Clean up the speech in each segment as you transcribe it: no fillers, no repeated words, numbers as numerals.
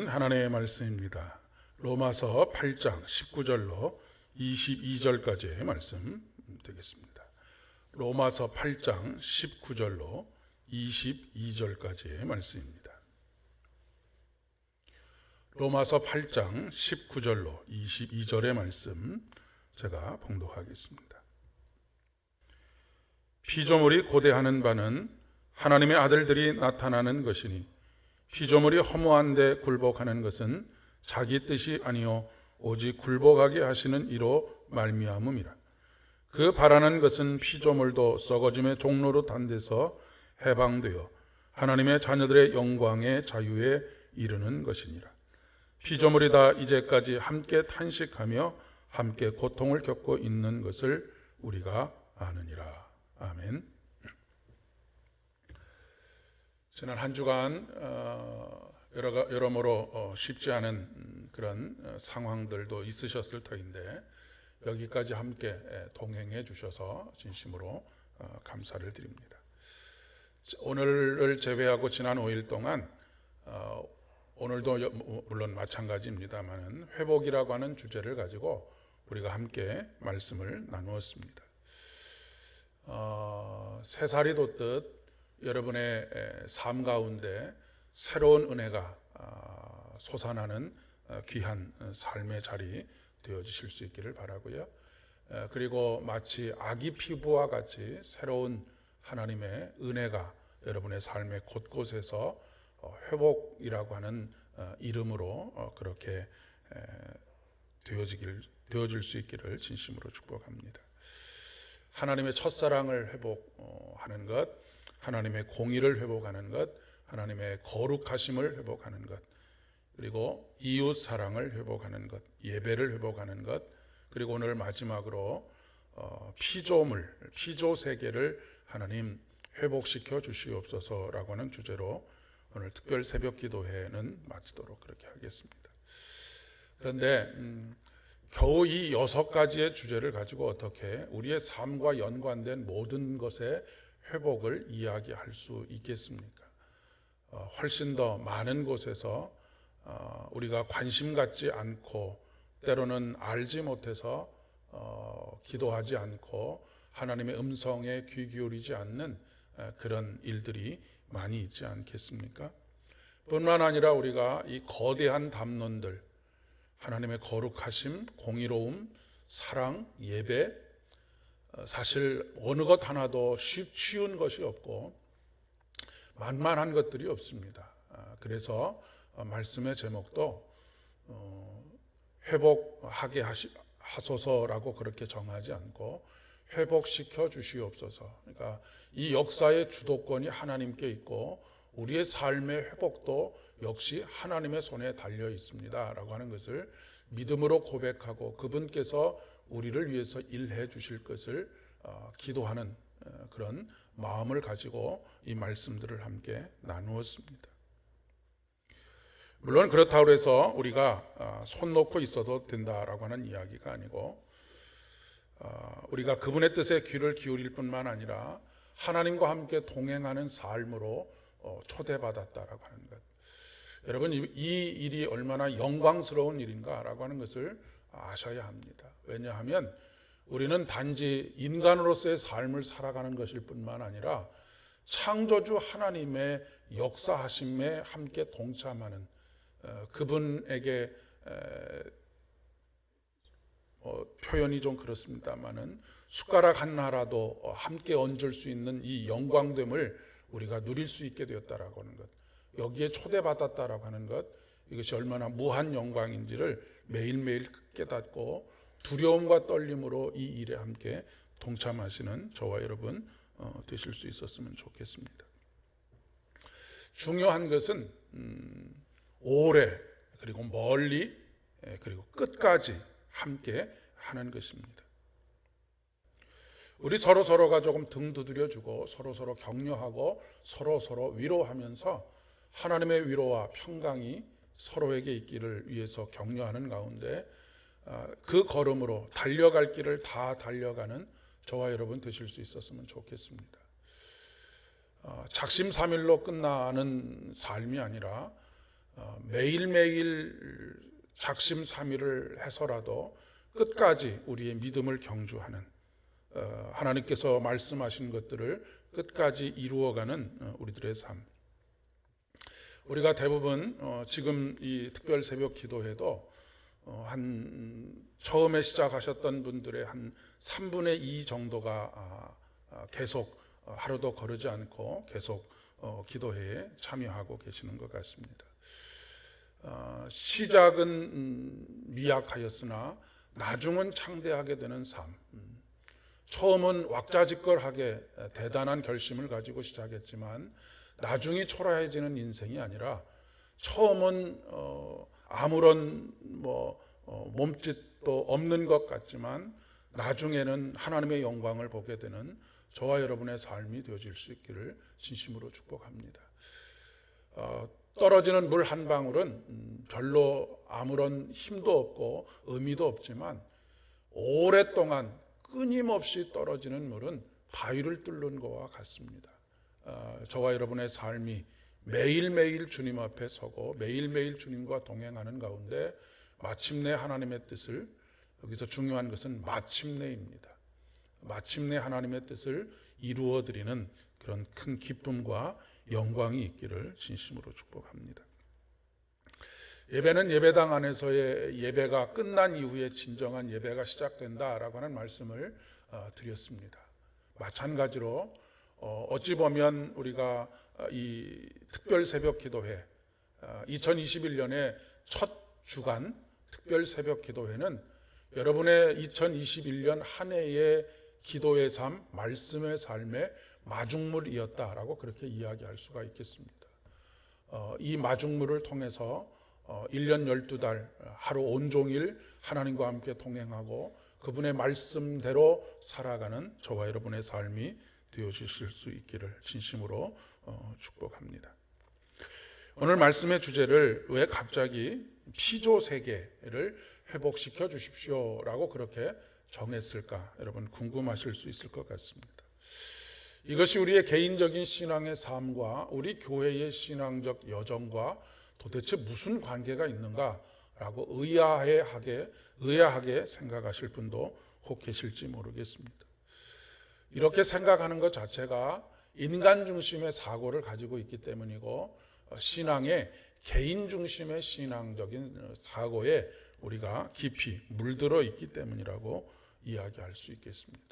하나님의 말씀입니다. 로마서 8장 19절로 22절까지의 말씀 되겠습니다. 로마서 8장 19절로 22절까지의 말씀입니다. 로마서 8장 19절로 22절의 말씀 제가 봉독하겠습니다. 피조물이 고대하는 바는 하나님의 아들들이 나타나는 것이니 피조물이 허무한데 굴복하는 것은 자기 뜻이 아니요 오직 굴복하게 하시는 이로 말미암음이라. 그 바라는 것은 피조물도 썩어짐의 종로로 단 데서 해방되어 하나님의 자녀들의 영광의 자유에 이르는 것이니라. 피조물이 다 이제까지 함께 탄식하며 함께 고통을 겪고 있는 것을 우리가 아느니라. 아멘. 지난 한 주간 여러모로 쉽지 않은 그런 상황들도 있으셨을 터인데 여기까지 함께 동행해 주셔서 진심으로 감사를 드립니다. 오늘을 제외하고 지난 5일 동안 오늘도 물론 마찬가지입니다만 회복이라고 하는 주제를 가지고 우리가 함께 말씀을 나누었습니다. 새살이 돋듯 여러분의 삶 가운데 새로운 은혜가 솟아나는 귀한 삶의 자리 되어지실 수 있기를 바라고요. 그리고 마치 아기 피부와 같이 새로운 하나님의 은혜가 여러분의 삶의 곳곳에서 회복이라고 하는 이름으로 그렇게 되어질 수 있기를 진심으로 축복합니다. 하나님의 첫사랑을 회복하는 것, 하나님의 공의를 회복하는 것, 하나님의 거룩하심을 회복하는 것, 그리고 이웃 사랑을 회복하는 것, 예배를 회복하는 것, 그리고 오늘 마지막으로 피조 세계를 하나님 회복시켜 주시옵소서라고 하는 주제로 오늘 특별 새벽 기도회는 마치도록 그렇게 하겠습니다. 그런데 겨우 이 6가지의 주제를 가지고 어떻게 우리의 삶과 연관된 모든 것의 회복을 이야기할 수 있겠습니까? 훨씬 더 많은 곳에서 우리가 관심 갖지 않고 때로는 알지 못해서 기도하지 않고 하나님의 음성에 귀 기울이지 않는 그런 일들이 많이 있지 않겠습니까? 뿐만 아니라 우리가 이 거대한 담론들, 하나님의 거룩하심, 공의로움, 사랑, 예배, 사실 어느 것 하나도 쉬운 것이 없고 만만한 것들이 없습니다. 그래서 말씀의 제목도 회복하게 하소서라고 그렇게 정하지 않고 회복시켜 주시옵소서. 그러니까 이 역사의 주도권이 하나님께 있고 우리의 삶의 회복도 역시 하나님의 손에 달려 있습니다 라고 하는 것을 믿음으로 고백하고 그분께서 우리를 위해서 일해 주실 것을 기도하는 그런 마음을 가지고 이 말씀들을 함께 나누었습니다. 물론 그렇다고 해서 우리가 손 놓고 있어도 된다라고 하는 이야기가 아니고 우리가 그분의 뜻에 귀를 기울일 뿐만 아니라 하나님과 함께 동행하는 삶으로 초대받았다라고 하는 것. 여러분 이 일이 얼마나 영광스러운 일인가라고 하는 것을 아셔야 합니다. 왜냐하면 우리는 단지 인간으로서의 삶을 살아가는 것일 뿐만 아니라 창조주 하나님의 역사하심에 함께 동참하는 그분에게 표현이 좀 그렇습니다만은 숟가락 하나라도 함께 얹을 수 있는 이 영광됨을 우리가 누릴 수 있게 되었다라고 하는 것, 여기에 초대받았다라고 하는 것, 이것이 얼마나 무한 영광인지를 매일매일 깨닫고 두려움과 떨림으로 이 일에 함께 동참하시는 저와 여러분 되실 수 있었으면 좋겠습니다. 중요한 것은 오래 그리고 멀리 그리고 끝까지 함께 하는 것입니다. 우리 서로서로가 조금 등 두드려주고 서로서로 격려하고 서로서로 위로하면서 하나님의 위로와 평강이 서로에게 있기를 위해서 격려하는 가운데 그 걸음으로 달려갈 길을 다 달려가는 저와 여러분 되실 수 있었으면 좋겠습니다. 작심삼일로 끝나는 삶이 아니라 매일매일 작심삼일을 해서라도 끝까지 우리의 믿음을 경주하는, 하나님께서 말씀하신 것들을 끝까지 이루어가는 우리들의 삶. 우리가 대부분 지금 이 특별 새벽 기도회도 처음에 시작하셨던 분들의 한 3분의 2 정도가 계속 하루도 거르지 않고 계속 기도회에 참여하고 계시는 것 같습니다. 시작은 미약하였으나 나중은 창대하게 되는 삶. 처음은 왁자지껄하게 대단한 결심을 가지고 시작했지만 나중이 초라해지는 인생이 아니라, 처음은 아무런 몸짓도 없는 것 같지만 나중에는 하나님의 영광을 보게 되는 저와 여러분의 삶이 되어질 수 있기를 진심으로 축복합니다. 떨어지는 물 한 방울은 별로 아무런 힘도 없고 의미도 없지만, 오랫동안 끊임없이 떨어지는 물은 바위를 뚫는 것과 같습니다. 저와 여러분의 삶이 매일매일 주님 앞에 서고 매일매일 주님과 동행하는 가운데 마침내 하나님의 뜻을, 여기서 중요한 것은 마침내입니다. 마침내 하나님의 뜻을 이루어드리는 그런 큰 기쁨과 영광이 있기를 진심으로 축복합니다. 예배는 예배당 안에서의 예배가 끝난 이후에 진정한 예배가 시작된다라고 하는 말씀을 드렸습니다. 마찬가지로 어찌 보면 우리가 이 특별 새벽 기도회, 2021년의 첫 주간 특별 새벽 기도회는 여러분의 2021년 한 해의 기도의 삶, 말씀의 삶의 마중물이었다라고 그렇게 이야기할 수가 있겠습니다. 이 마중물을 통해서 1년 12달 하루 온종일 하나님과 함께 동행하고 그분의 말씀대로 살아가는 저와 여러분의 삶이 되어주실 수 있기를 진심으로 축복합니다. 오늘 말씀의 주제를 왜 갑자기 피조 세계를 회복시켜 주십시오라고 그렇게 정했을까, 여러분 궁금하실 수 있을 것 같습니다. 이것이 우리의 개인적인 신앙의 삶과 우리 교회의 신앙적 여정과 도대체 무슨 관계가 있는가라고 의아하게 생각하실 분도 혹 계실지 모르겠습니다. 이렇게 생각하는 것 자체가 인간 중심의 사고를 가지고 있기 때문이고, 신앙의 개인 중심의 신앙적인 사고에 우리가 깊이 물들어 있기 때문이라고 이야기할 수 있겠습니다.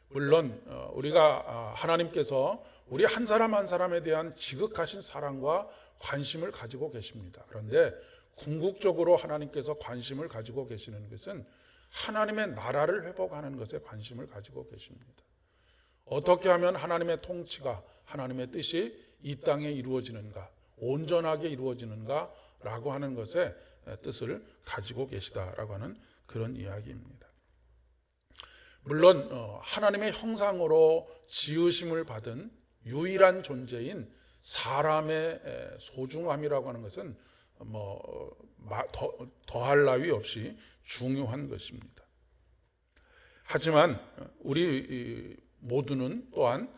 물론 우리가 하나님께서 우리 한 사람 한 사람에 대한 지극하신 사랑과 관심을 가지고 계십니다. 그런데 궁극적으로 하나님께서 관심을 가지고 계시는 것은 하나님의 나라를 회복하는 것에 관심을 가지고 계십니다. 어떻게 하면 하나님의 통치가, 하나님의 뜻이 이 땅에 이루어지는가, 온전하게 이루어지는가 라고 하는 것에 뜻을 가지고 계시다라고 하는 그런 이야기입니다. 물론 하나님의 형상으로 지으심을 받은 유일한 존재인 사람의 소중함이라고 하는 것은 더할 나위 없이 중요한 것입니다. 하지만 우리 모두는 또한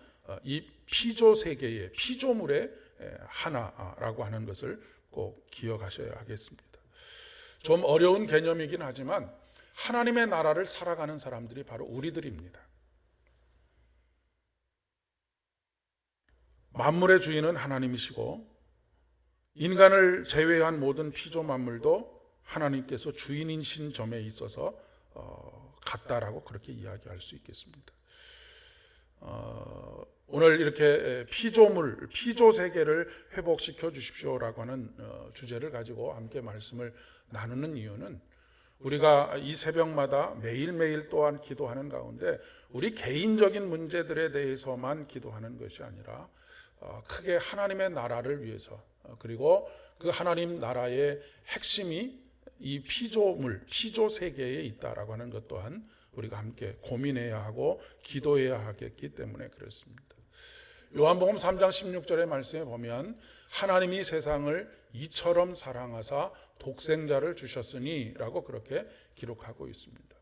이 피조 세계의 피조물의 하나라고 하는 것을 꼭 기억하셔야 하겠습니다. 좀 어려운 개념이긴 하지만 하나님의 나라를 살아가는 사람들이 바로 우리들입니다. 만물의 주인은 하나님이시고 인간을 제외한 모든 피조 만물도 하나님께서 주인이신 점에 있어서 같다라고 그렇게 이야기할 수 있겠습니다. 오늘 이렇게 피조 세계를 회복시켜 주십시오라고 하는 주제를 가지고 함께 말씀을 나누는 이유는, 우리가 이 새벽마다 매일매일 또한 기도하는 가운데 우리 개인적인 문제들에 대해서만 기도하는 것이 아니라 크게 하나님의 나라를 위해서, 그리고 그 하나님 나라의 핵심이 이 피조 세계에 있다라고 하는 것 또한 우리가 함께 고민해야 하고 기도해야 하겠기 때문에 그렇습니다. 요한복음 3장 16절의 말씀에 보면 하나님이 세상을 이처럼 사랑하사 독생자를 주셨으니 라고 그렇게 기록하고 있습니다.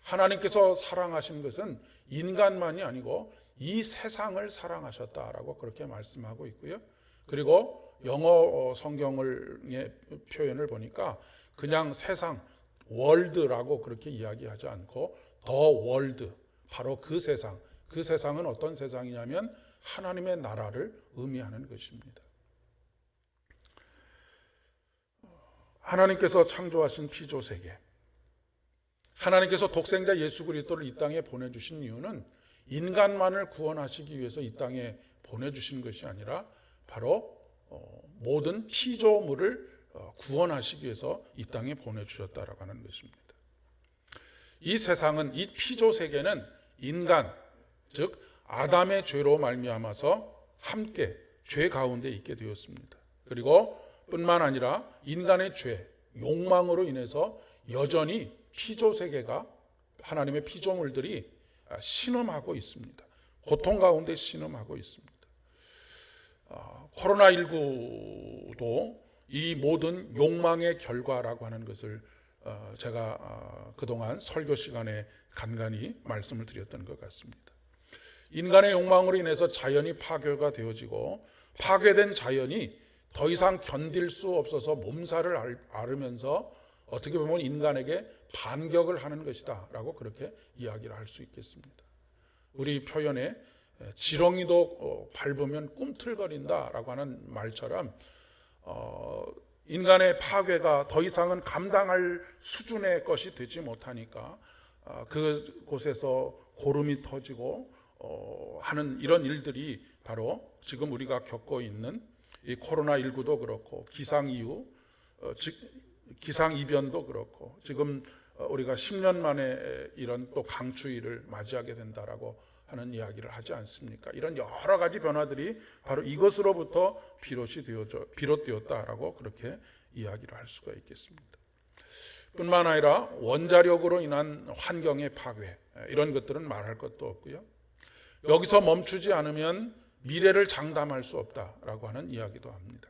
하나님께서 사랑하신 것은 인간만이 아니고 이 세상을 사랑하셨다라고 그렇게 말씀하고 있고요. 그리고 영어 성경의 표현을 보니까 그냥 세상, 월드라고 그렇게 이야기하지 않고 더 월드, 바로 그 세상, 그 세상은 어떤 세상이냐면 하나님의 나라를 의미하는 것입니다. 하나님께서 창조하신 피조세계, 하나님께서 독생자 예수 그리스도를 이 땅에 보내주신 이유는 인간만을 구원하시기 위해서 이 땅에 보내주신 것이 아니라 바로 모든 피조물을 구원하시기 위해서 이 땅에 보내주셨다라고 하는 것입니다. 이 세상은, 이 피조세계는 인간, 즉 아담의 죄로 말미암아서 함께 죄 가운데 있게 되었습니다. 그리고 뿐만 아니라 인간의 죄, 욕망으로 인해서 여전히 피조세계가, 하나님의 피조물들이 신음하고 있습니다. 고통 가운데 신음하고 있습니다. 코로나19도 이 모든 욕망의 결과라고 하는 것을 제가 그동안 설교 시간에 간간히 말씀을 드렸던 것 같습니다. 인간의 욕망으로 인해서 자연이 파괴가 되어지고, 파괴된 자연이 더 이상 견딜 수 없어서 몸살을 앓으면서 어떻게 보면 인간에게 반격을 하는 것이다 라고 그렇게 이야기를 할 수 있겠습니다. 우리 표현에 지렁이도 밟으면 꿈틀거린다 라고 하는 말처럼 인간의 파괴가 더 이상은 감당할 수준의 것이 되지 못하니까 그곳에서 고름이 터지고 하는 이런 일들이 바로 지금 우리가 겪고 있는 이 코로나19도 그렇고 기상이후, 기상이변도 그렇고, 지금 우리가 10년 만에 이런 또 강추위를 맞이하게 된다라고 하는 이야기를 하지 않습니까? 이런 여러 가지 변화들이 바로 이것으로부터 비롯되었다라고 그렇게 이야기를 할 수가 있겠습니다. 뿐만 아니라 원자력으로 인한 환경의 파괴, 이런 것들은 말할 것도 없고요. 여기서 멈추지 않으면 미래를 장담할 수 없다라고 하는 이야기도 합니다.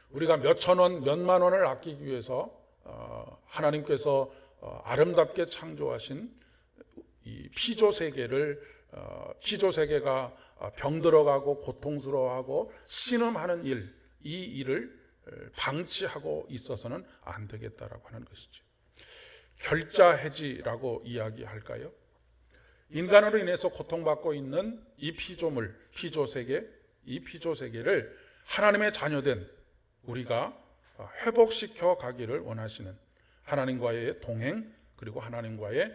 우리가 몇천 원, 몇만 원을 아끼기 위해서 하나님께서 아름답게 창조하신 이 피조세계가 병들어가고 고통스러워하고 신음하는 일, 이 일을 방치하고 있어서는 안 되겠다라고 하는 것이죠. 결자해지라고 이야기할까요? 인간으로 인해서 고통받고 있는 이 피조물, 이 피조세계를 하나님의 자녀된 우리가 회복시켜 가기를 원하시는 하나님과의 동행, 그리고 하나님과의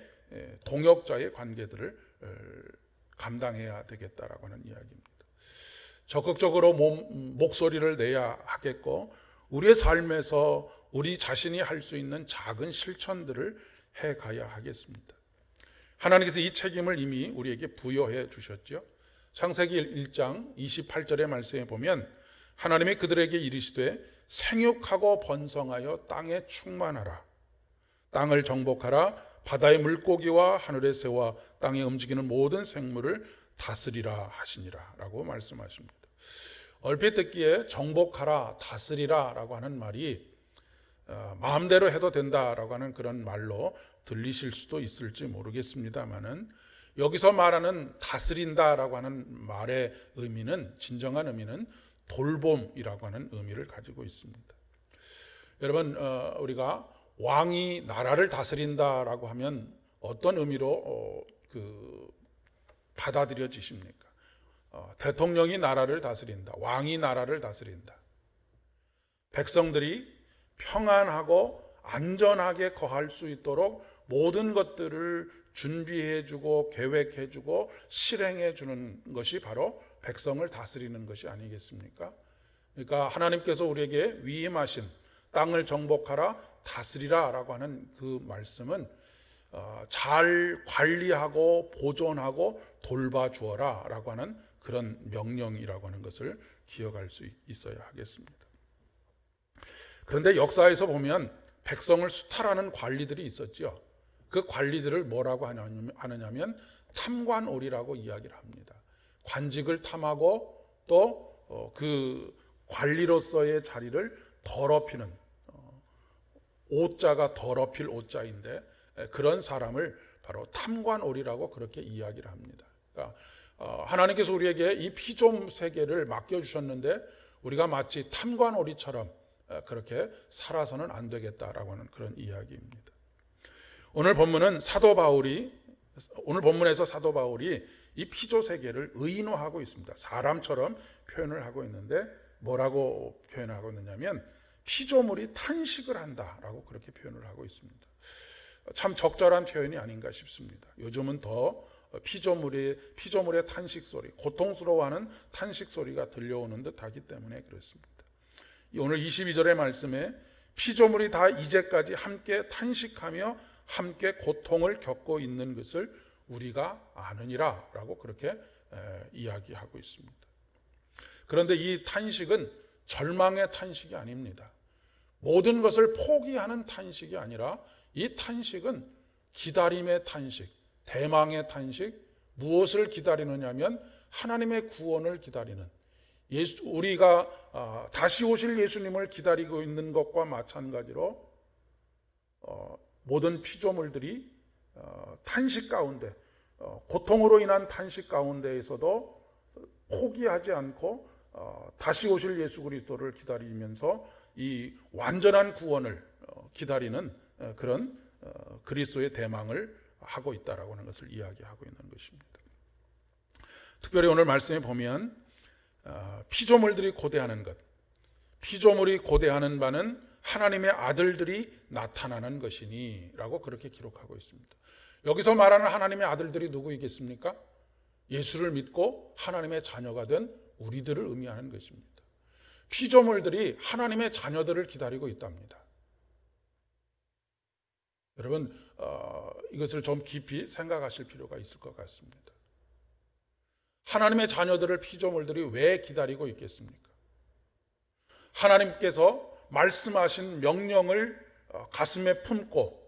동역자의 관계들을 감당해야 되겠다라고 하는 이야기입니다. 적극적으로 목소리를 내야 하겠고, 우리의 삶에서 우리 자신이 할 수 있는 작은 실천들을 해가야 하겠습니다. 하나님께서 이 책임을 이미 우리에게 부여해 주셨죠. 창세기 1장 28절의 말씀에 보면 하나님이 그들에게 이르시되 생육하고 번성하여 땅에 충만하라, 땅을 정복하라, 바다의 물고기와 하늘의 새와 땅에 움직이는 모든 생물을 다스리라 하시니라 라고 말씀하십니다. 얼핏 듣기에 정복하라, 다스리라 라고 하는 말이 마음대로 해도 된다라고 하는 그런 말로 들리실 수도 있을지 모르겠습니다만은, 여기서 말하는 다스린다라고 하는 말의 의미는, 진정한 의미는 돌봄이라고 하는 의미를 가지고 있습니다. 여러분, 우리가 왕이 나라를 다스린다라고 하면 어떤 의미로 받아들여지십니까? 대통령이 나라를 다스린다, 왕이 나라를 다스린다. 백성들이 평안하고 안전하게 거할 수 있도록 모든 것들을 준비해주고 계획해주고 실행해주는 것이 바로 백성을 다스리는 것이 아니겠습니까? 그러니까 하나님께서 우리에게 위임하신 땅을 정복하라, 다스리라 라고 하는 그 말씀은 잘 관리하고 보존하고 돌봐주어라 라고 하는 그런 명령이라고 하는 것을 기억할 수 있어야 하겠습니다. 그런데 역사에서 보면 백성을 수탈하는 관리들이 있었죠. 그 관리들을 뭐라고 하느냐면 탐관오리라고 이야기를 합니다. 관직을 탐하고 또 그 관리로서의 자리를 더럽히는, 오자가 더럽힐 오자인데 그런 사람을 바로 탐관오리라고 그렇게 이야기를 합니다. 그러니까 하나님께서 우리에게 이 피조 세계를 맡겨주셨는데 우리가 마치 탐관오리처럼 그렇게 살아서는 안 되겠다라고 하는 그런 이야기입니다. 오늘 본문에서 사도 바울이 이 피조 세계를 의인화하고 있습니다. 사람처럼 표현을 하고 있는데 뭐라고 표현하고 있느냐면 피조물이 탄식을 한다라고 그렇게 표현을 하고 있습니다. 참 적절한 표현이 아닌가 싶습니다. 요즘은 더 피조물의 탄식 소리, 고통스러워하는 탄식 소리가 들려오는 듯하기 때문에 그렇습니다. 오늘 22절의 말씀에 피조물이 다 이제까지 함께 탄식하며 함께 고통을 겪고 있는 것을 우리가 아느니라 라고 그렇게 이야기하고 있습니다. 그런데 이 탄식은 절망의 탄식이 아닙니다. 모든 것을 포기하는 탄식이 아니라 이 탄식은 기다림의 탄식, 대망의 탄식, 무엇을 기다리느냐면 하나님의 구원을 기다리는, 우리가 다시 오실 예수님을 기다리고 있는 것과 마찬가지로 모든 피조물들이 탄식 가운데, 고통으로 인한 탄식 가운데에서도 포기하지 않고 다시 오실 예수 그리스도를 기다리면서 이 완전한 구원을 기다리는 그런 그리스도의 대망을 하고 있다라고 하는 것을 이야기하고 있는 것입니다. 특별히 오늘 말씀에 보면 피조물들이 고대하는 것, 피조물이 고대하는 바는 하나님의 아들들이 나타나는 것이니 라고 그렇게 기록하고 있습니다. 여기서 말하는 하나님의 아들들이 누구이겠습니까? 예수를 믿고 하나님의 자녀가 된 우리들을 의미하는 것입니다. 피조물들이 하나님의 자녀들을 기다리고 있답니다. 여러분, 이것을 좀 깊이 생각하실 필요가 있을 것 같습니다. 하나님의 자녀들을 피조물들이 왜 기다리고 있겠습니까? 하나님께서 말씀하신 명령을 가슴에 품고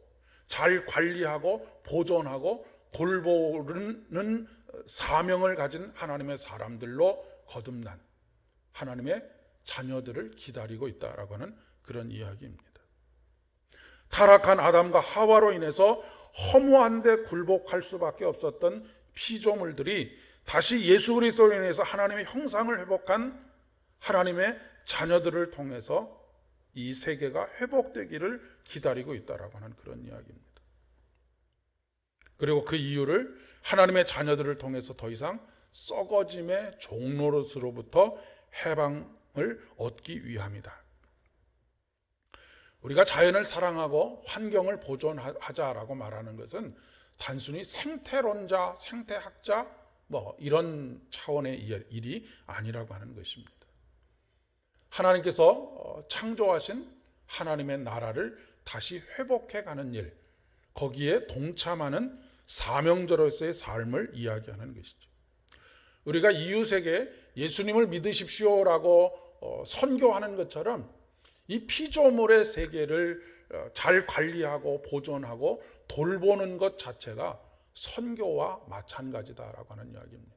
잘 관리하고 보존하고 돌보는 사명을 가진 하나님의 사람들로 거듭난 하나님의 자녀들을 기다리고 있다라고 하는 그런 이야기입니다. 타락한 아담과 하와로 인해서 허무한데 굴복할 수밖에 없었던 피조물들이 다시 예수 그리스도로 인해서 하나님의 형상을 회복한 하나님의 자녀들을 통해서 이 세계가 회복되기를 기다리고 있다라고 하는 그런 이야기입니다. 그리고 그 이유를 하나님의 자녀들을 통해서 더 이상 썩어짐의 종로로부터 해방을 얻기 위함이다. 우리가 자연을 사랑하고 환경을 보존하자라고 말하는 것은 단순히 생태론자, 생태학자 이런 차원의 일이 아니라고 하는 것입니다. 하나님께서 창조하신 하나님의 나라를 다시 회복해가는 일, 거기에 동참하는 사명자로서의 삶을 이야기하는 것이죠. 우리가 이웃에게 예수님을 믿으십시오라고 선교하는 것처럼 이 피조물의 세계를 잘 관리하고 보존하고 돌보는 것 자체가 선교와 마찬가지다라고 하는 이야기입니다.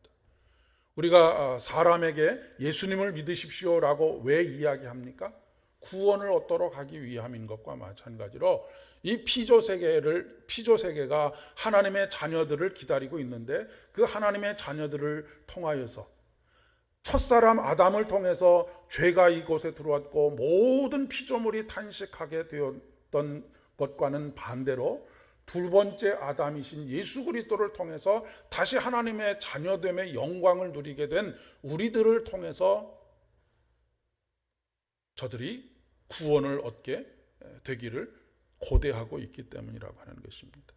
우리가 사람에게 예수님을 믿으십시오라고 왜 이야기합니까? 구원을 얻도록 하기 위함인 것과 마찬가지로 이 피조 세계가 하나님의 자녀들을 기다리고 있는데 그 하나님의 자녀들을 통하여서 첫사람 아담을 통해서 죄가 이곳에 들어왔고 모든 피조물이 탄식하게 되었던 것과는 반대로 두 번째 아담이신 예수 그리스도를 통해서 다시 하나님의 자녀됨의 영광을 누리게 된 우리들을 통해서 저들이 구원을 얻게 되기를 고대하고 있기 때문이라고 하는 것입니다.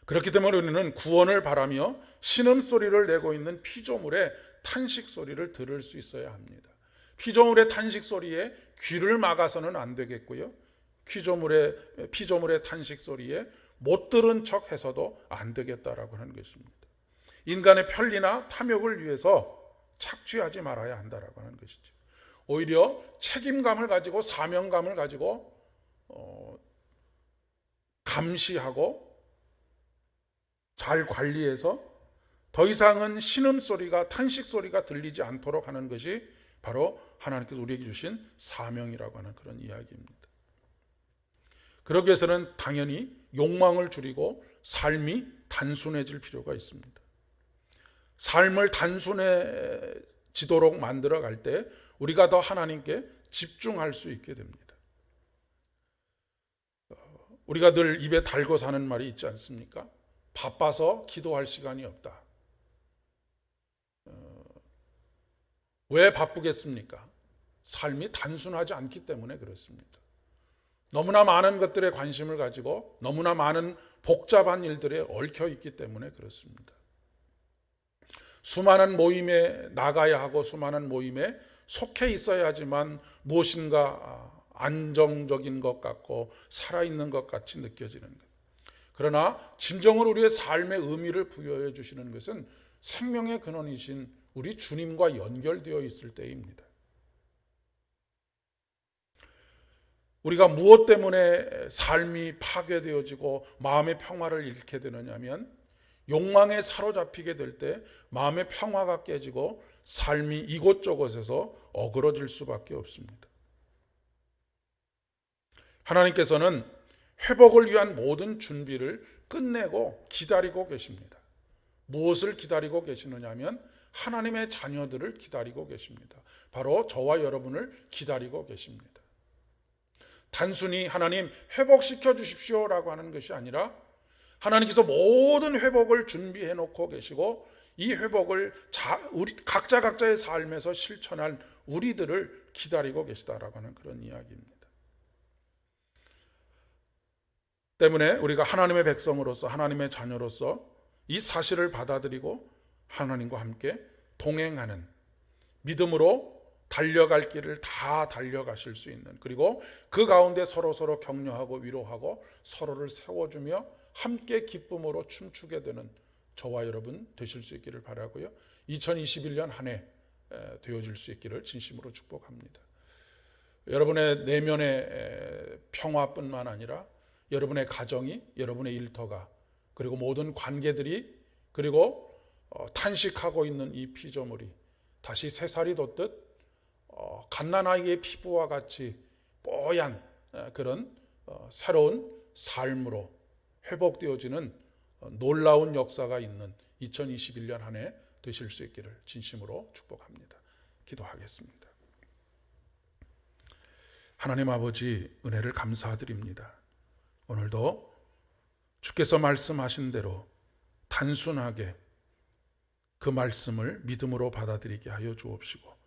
그렇기 때문에 우리는 구원을 바라며 신음소리를 내고 있는 피조물의 탄식소리를 들을 수 있어야 합니다. 피조물의 탄식소리에 귀를 막아서는 안 되겠고요. 피조물의 탄식소리에 못 들은 척 해서도 안 되겠다라고 하는 것입니다. 인간의 편리나 탐욕을 위해서 착취하지 말아야 한다라고 하는 것이죠. 오히려 책임감을 가지고 사명감을 가지고 감시하고 잘 관리해서 더 이상은 신음소리가 탄식소리가 들리지 않도록 하는 것이 바로 하나님께서 우리에게 주신 사명이라고 하는 그런 이야기입니다. 그러기 위해서는 당연히 욕망을 줄이고 삶이 단순해질 필요가 있습니다. 삶을 지도록 만들어 갈 때 우리가 더 하나님께 집중할 수 있게 됩니다. 우리가 늘 입에 달고 사는 말이 있지 않습니까? 바빠서 기도할 시간이 없다. 왜 바쁘겠습니까? 삶이 단순하지 않기 때문에 그렇습니다. 너무나 많은 것들에 관심을 가지고 너무나 많은 복잡한 일들에 얽혀 있기 때문에 그렇습니다. 수많은 모임에 나가야 하고 수많은 모임에 속해 있어야지만 무엇인가 안정적인 것 같고 살아있는 것 같이 느껴지는 것. 그러나 진정으로 우리의 삶의 의미를 부여해 주시는 것은 생명의 근원이신 우리 주님과 연결되어 있을 때입니다. 우리가 무엇 때문에 삶이 파괴되어지고 마음의 평화를 잃게 되느냐면 욕망에 사로잡히게 될 때 마음의 평화가 깨지고 삶이 이곳저곳에서 어그러질 수밖에 없습니다. 하나님께서는 회복을 위한 모든 준비를 끝내고 기다리고 계십니다. 무엇을 기다리고 계시느냐 하면 하나님의 자녀들을 기다리고 계십니다. 바로 저와 여러분을 기다리고 계십니다. 단순히 하나님 회복시켜 주십시오라고 하는 것이 아니라 하나님께서 모든 회복을 준비해 놓고 계시고 이 회복을 우리 각자의 삶에서 실천할 우리들을 기다리고 계시다라고 하는 그런 이야기입니다. 때문에 우리가 하나님의 백성으로서 하나님의 자녀로서 이 사실을 받아들이고 하나님과 함께 동행하는 믿음으로 달려갈 길을 다 달려가실 수 있는, 그리고 그 가운데 서로 격려하고 위로하고 서로를 세워주며 함께 기쁨으로 춤추게 되는 저와 여러분 되실 수 있기를 바라고요. 2021년 한 해 되어질 수 있기를 진심으로 축복합니다. 여러분의 내면의 평화뿐만 아니라 여러분의 가정이, 여러분의 일터가, 그리고 모든 관계들이, 그리고 탄식하고 있는 이 피조물이 다시 새살이 돋듯 갓난아이의 피부와 같이 뽀얀 그런 새로운 삶으로 회복되어지는 놀라운 역사가 있는 2021년 한 해 되실 수 있기를 진심으로 축복합니다. 기도하겠습니다. 하나님 아버지, 은혜를 감사드립니다. 오늘도 주께서 말씀하신 대로 단순하게 그 말씀을 믿음으로 받아들이게 하여 주옵시고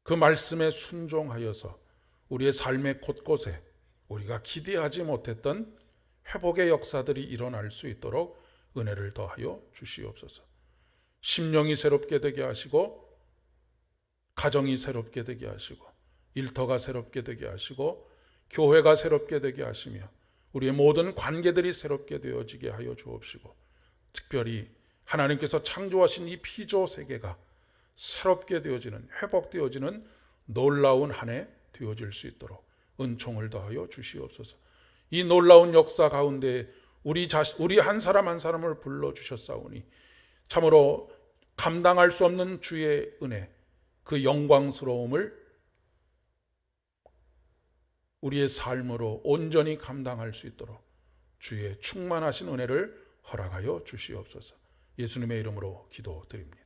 그 말씀에 순종하여서 우리의 삶의 곳곳에 우리가 기대하지 못했던 회복의 역사들이 일어날 수 있도록 은혜를 더하여 주시옵소서. 심령이 새롭게 되게 하시고 가정이 새롭게 되게 하시고 일터가 새롭게 되게 하시고 교회가 새롭게 되게 하시며 우리의 모든 관계들이 새롭게 되어지게 하여 주옵시고 특별히 하나님께서 창조하신 이 피조 세계가 새롭게 되어지는, 회복되어지는 놀라운 한 해 되어질 수 있도록 은총을 더하여 주시옵소서. 이 놀라운 역사 가운데 우리 한 사람 한 사람을 불러주셨사오니 참으로 감당할 수 없는 주의 은혜, 그 영광스러움을 우리의 삶으로 온전히 감당할 수 있도록 주의 충만하신 은혜를 허락하여 주시옵소서. 예수님의 이름으로 기도드립니다.